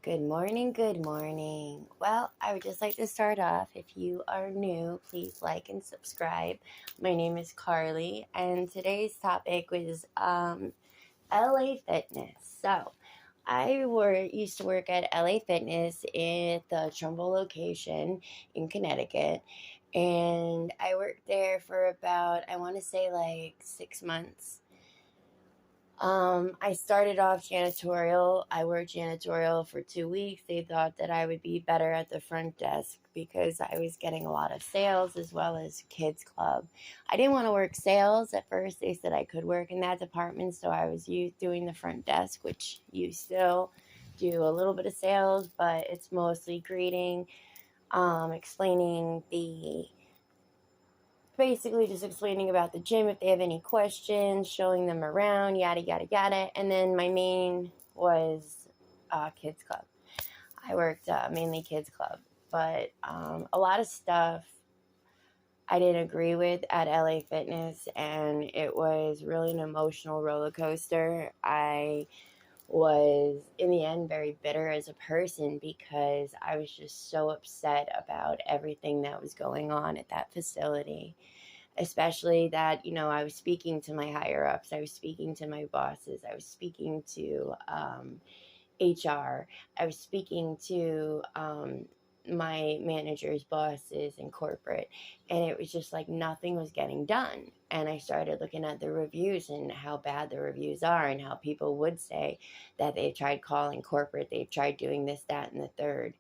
Good morning, good morning. Well, I would just like to start off. If you are new, please like and subscribe. My name is Carly, and today's topic was LA Fitness. So, used to work at LA Fitness at the Trumbull location in Connecticut, and I worked there for about, I want to say, like 6 months. I started off janitorial. I worked janitorial for 2 weeks. They thought that I would be better at the front desk because I was getting a lot of sales as well as kids club. I didn't want to work sales at first. They said I could work in that department, so I was doing the front desk, which you still do a little bit of sales, but it's mostly greeting, explaining basically just explaining about the gym if they have any questions, showing them around, yada, yada, yada. And then my main was kids club. I worked mainly kids club, but a lot of stuff I didn't agree with at LA Fitness, and it was really an emotional roller coaster. I was in the end very bitter as a person because I was just so upset about everything that was going on at that facility, especially that, I was speaking to my higher ups, I was speaking to my bosses, I was speaking to HR, I was speaking to my managers, bosses, and corporate, and it was just like nothing was getting done. And I started looking at the reviews and how bad the reviews are, and how people would say that they tried calling corporate, they've tried doing this, that, and the third.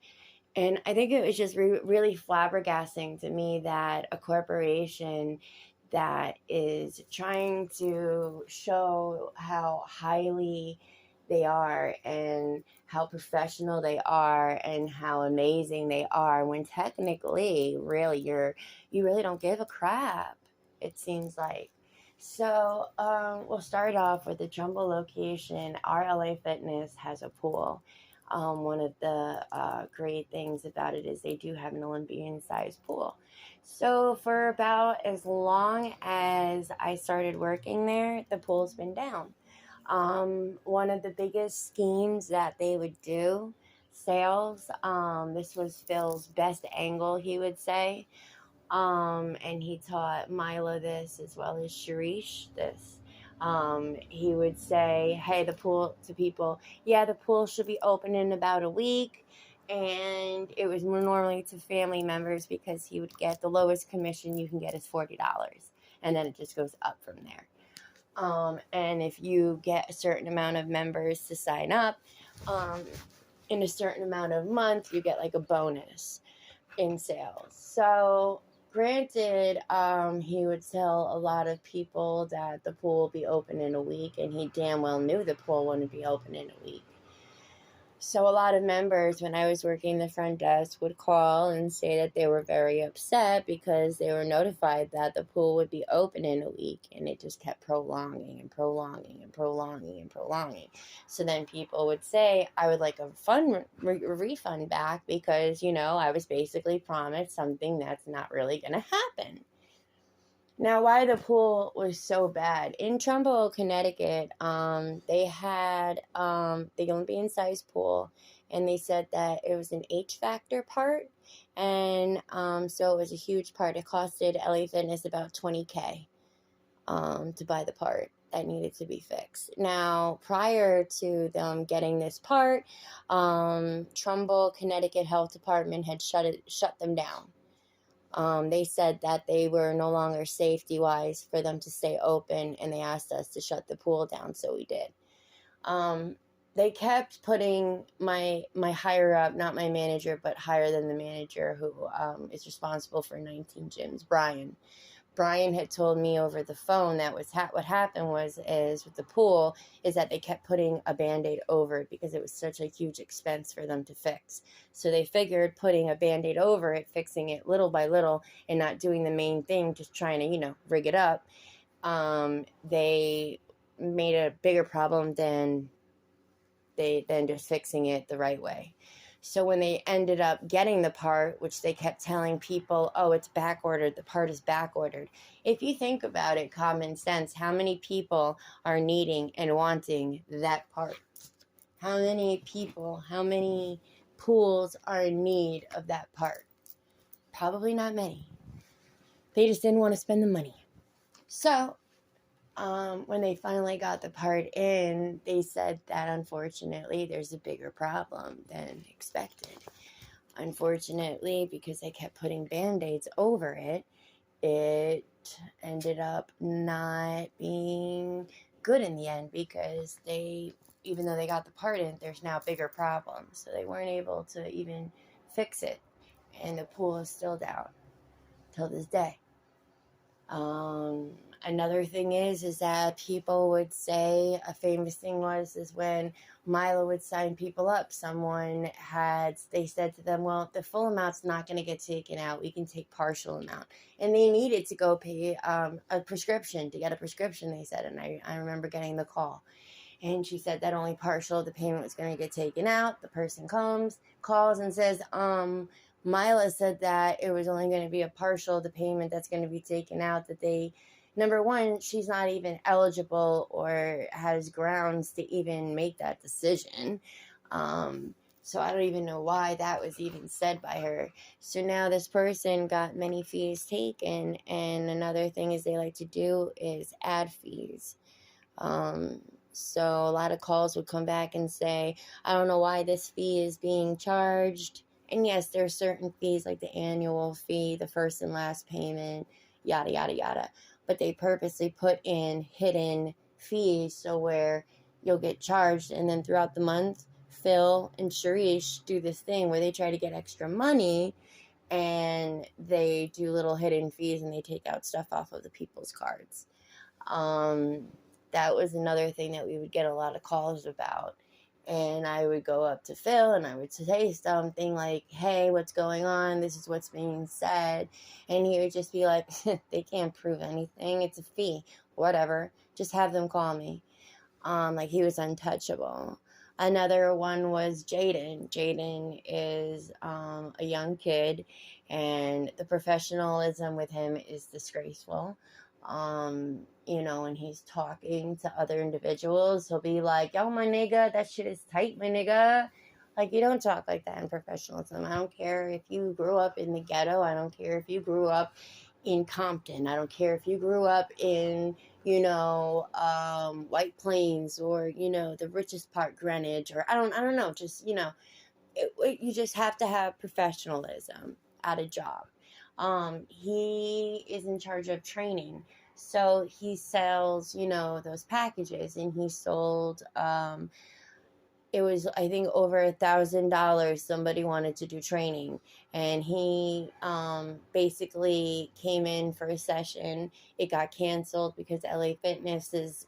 And I think it was just really flabbergasting to me that a corporation that is trying to show how highly they are and how professional they are and how amazing they are, when technically really you really don't give a crap, it seems like. So we'll start off with the Trumbull location. Our LA Fitness has a pool. One of the great things about it is they do have an Olympian-sized pool. So for about as long as I started working there, the pool's been down. One of the biggest schemes that they would do, sales, this was Phil's best angle, he would say. And he taught Mila this as well as Sharish this. He would say, hey, the pool to people, yeah, the pool should be open in about a week. And it was normally to family members because he would get the lowest commission you can get is $40. And then it just goes up from there. And if you get a certain amount of members to sign up, in a certain amount of month, you get like a bonus in sales. So granted, he would tell a lot of people that the pool will be open in a week, and he damn well knew the pool wouldn't be open in a week. So a lot of members, when I was working the front desk, would call and say that they were very upset because they were notified that the pool would be open in a week, and it just kept prolonging and prolonging and prolonging and prolonging. So then people would say, I would like a refund back because, I was basically promised something that's not really going to happen. Now, why the pool was so bad. In Trumbull, Connecticut, they had the Olympian-sized pool, and they said that it was an H factor part, and so it was a huge part. It costed LA Fitness about $20K to buy the part that needed to be fixed. Now, prior to them getting this part, Trumbull, Connecticut Health Department had shut them down. They said that they were no longer safety-wise for them to stay open, and they asked us to shut the pool down, so we did. They kept putting my higher up, not my manager, but higher than the manager, who is responsible for 19 gyms, Brian. Brian had told me over the phone that what happened is with the pool is that they kept putting a Band-Aid over it because it was such a huge expense for them to fix. So they figured putting a Band-Aid over it, fixing it little by little, and not doing the main thing, just trying to, rig it up, they made a bigger problem than just fixing it the right way. So when they ended up getting the part, which they kept telling people, oh, it's back ordered, the part is back ordered. If you think about it, common sense, how many people are needing and wanting that part? How many people, how many pools are in need of that part? Probably not many. They just didn't want to spend the money. So, when they finally got the part in, they said that unfortunately there's a bigger problem than expected. Unfortunately, because they kept putting Band-Aids over it, it ended up not being good in the end, because even though they got the part in, there's now bigger problems. So they weren't able to even fix it. And the pool is still down till this day. Another thing is that people would say, a famous thing is when Milo would sign people up, they said to them, well, the full amount's not going to get taken out. We can take partial amount. And they needed to go pay a prescription, to get a prescription, they said. And I remember getting the call. And she said that only partial of the payment was going to get taken out. The person calls and says, Mila said that it was only going to be a partial of the payment that's going to be taken out, that number one, she's not even eligible or has grounds to even make that decision. So I don't even know why that was even said by her. So now this person got many fees taken. And another thing is they like to do is add fees. So a lot of calls would come back and say, I don't know why this fee is being charged. And yes, there are certain fees like the annual fee, the first and last payment, yada, yada, yada. But they purposely put in hidden fees so where you'll get charged. And then throughout the month, Phil and Sharish do this thing where they try to get extra money, and they do little hidden fees and they take out stuff off of the people's cards. That was another thing that we would get a lot of calls about. And I would go up to Phil and I would say something like, hey, what's going on? This is what's being said. And he would just be like, they can't prove anything. It's a fee. Whatever. Just have them call me. Like he was untouchable. Another one was Jaden. Jaden is a young kid, and the professionalism with him is disgraceful. When he's talking to other individuals, he'll be like, yo, my nigga, that shit is tight, my nigga. Like, you don't talk like that in professionalism. I don't care if you grew up in the ghetto. I don't care if you grew up in Compton. I don't care if you grew up in, White Plains, or, the richest part, Greenwich, or I don't know. Just, you just have to have professionalism at a job. He is in charge of training. So he sells, those packages, and he sold, it was, I think, over $1,000. Somebody wanted to do training, and he basically came in for a session. It got canceled because LA Fitness's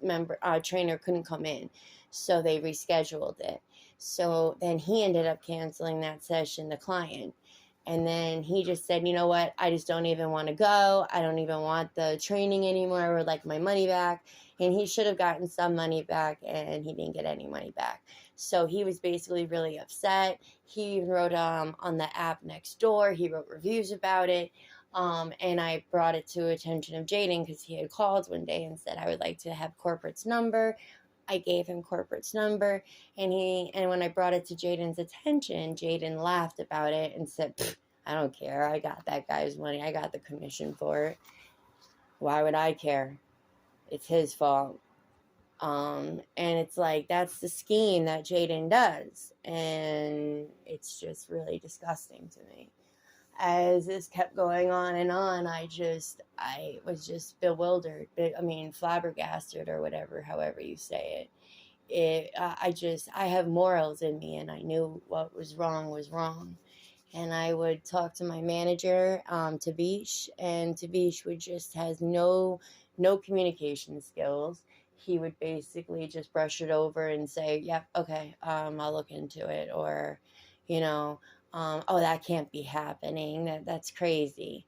trainer couldn't come in, so they rescheduled it. So then he ended up canceling that session, the client. And then he just said, you know what, I just don't even want to go. I don't even want the training anymore. I would like my money back. And he should have gotten some money back, and he didn't get any money back. So he was basically really upset. He wrote on the app next door. He wrote reviews about it. And I brought it to attention of Jaden, because he had called one day and said, I would like to have corporate's number. I gave him corporate's number, and when I brought it to Jaden's attention, Jaden laughed about it and said, I don't care. I got that guy's money. I got the commission for it. Why would I care? It's his fault. And it's like, that's the scheme that Jaden does. And it's just really disgusting to me. As this kept going on and on, I was just bewildered. Flabbergasted, or whatever, however you say it. I have morals in me, and I knew what was wrong was wrong. And I would talk to my manager, Tabish, and Tabish has no communication skills. He would basically just brush it over and say, yep, okay, I'll look into it. Or, oh, that can't be happening. That's crazy.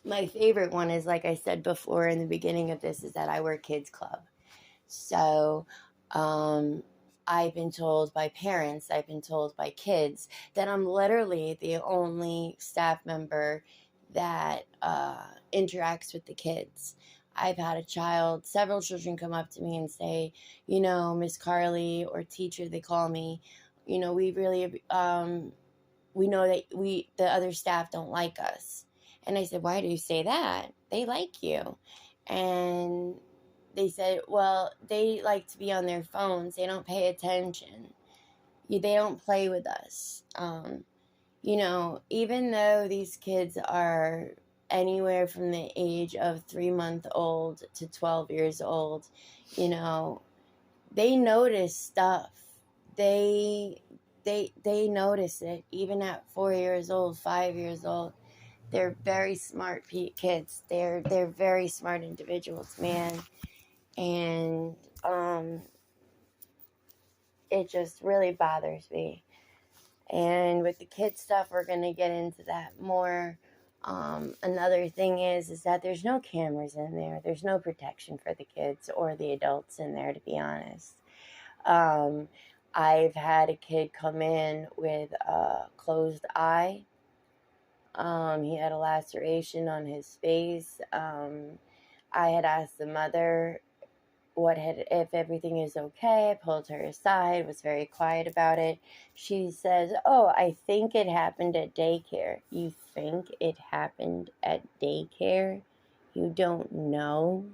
My favorite one is, like I said before in the beginning of this, is that I work kids club. So I've been told by parents, I've been told by kids, that I'm literally the only staff member that interacts with the kids. I've had several children come up to me and say, Miss Carly, or teacher, they call me, we really, we know that the other staff don't like us. And I said, why do you say that? They like you. And they said, well, they like to be on their phones. They don't pay attention. They don't play with us. Even though these kids are anywhere from the age of 3-month-old to 12 years old, they notice stuff. They notice it even at 4 years old, 5 years old. They're very smart kids. They're very smart individuals, man. And it just really bothers me. And with the kid stuff, we're going to get into that more. Another thing is that there's no cameras in there. There's no protection for the kids or the adults in there, to be honest. I've had a kid come in with a closed eye. He had a laceration on his face. I had asked the mother if everything is okay. I pulled her aside, was very quiet about it. She says, oh, I think it happened at daycare. You think it happened at daycare? You don't know?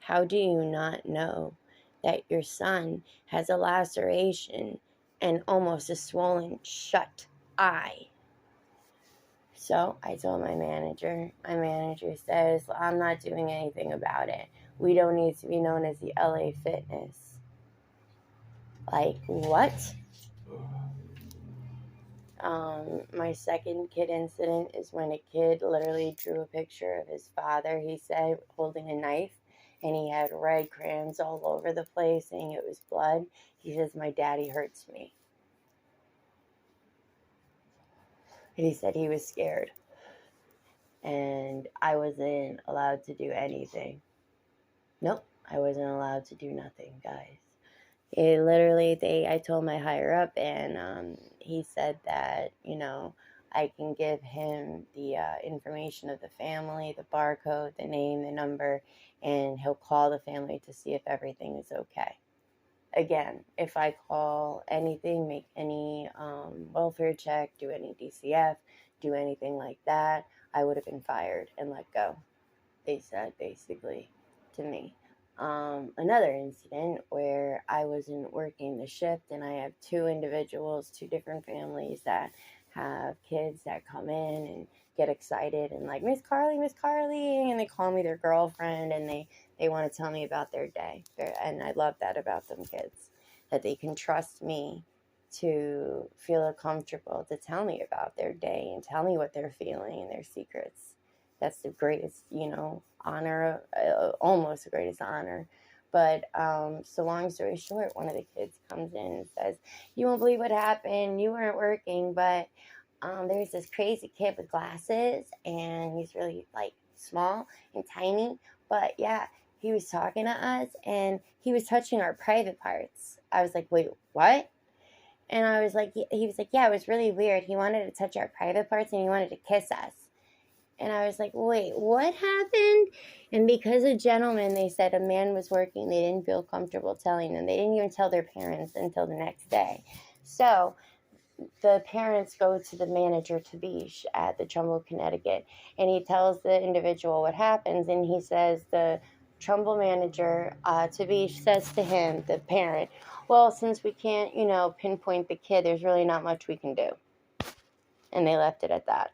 How do you not know that your son has a laceration and almost a swollen shut eye? So I told my manager. My manager says, I'm not doing anything about it. We don't need to be known as the LA Fitness. Like, what? My second kid incident is when a kid literally drew a picture of his father, he said, holding a knife, and he had red crayons all over the place, saying it was blood. He says, my daddy hurts me. And he said he was scared. And I wasn't allowed to do anything. Nope, I wasn't allowed to do nothing, guys. I told my higher up, and he said that, I can give him the information of the family, the barcode, the name, the number, and he'll call the family to see if everything is okay. Again, if I call anything, make any welfare check, do any DCF, do anything like that, I would have been fired and let go. They said, basically, to me. Another incident where I wasn't working the shift, and I have two different families that have kids that come in and get excited and like, Miss Carly, and they call me their girlfriend, and they want to tell me about their day. And I love that about them kids, that they can trust me to feel comfortable to tell me about their day and tell me what they're feeling and their secrets. That's the greatest, honor, almost the greatest honor. But so long story short, one of the kids comes in and says, you won't believe what happened. You weren't working, but there's this crazy kid with glasses, and he's really, small and tiny. But, yeah, he was talking to us, and he was touching our private parts. I was like, wait, what? And I was like, he was like, yeah, it was really weird. He wanted to touch our private parts, and he wanted to kiss us. And I was like, wait, what happened? And because a gentleman, they said a man was working, they didn't feel comfortable telling them. They didn't even tell their parents until the next day. So the parents go to the manager, Tabish, at the Trumbull, Connecticut, and he tells the individual what happens. And he says, the Trumbull manager, Tabish, says to him, the parent, well, since we can't, pinpoint the kid, there's really not much we can do. And they left it at that.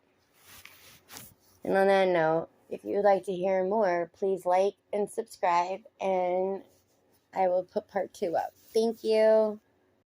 And on that note, if you would like to hear more, please like and subscribe, and I will put part 2 up. Thank you.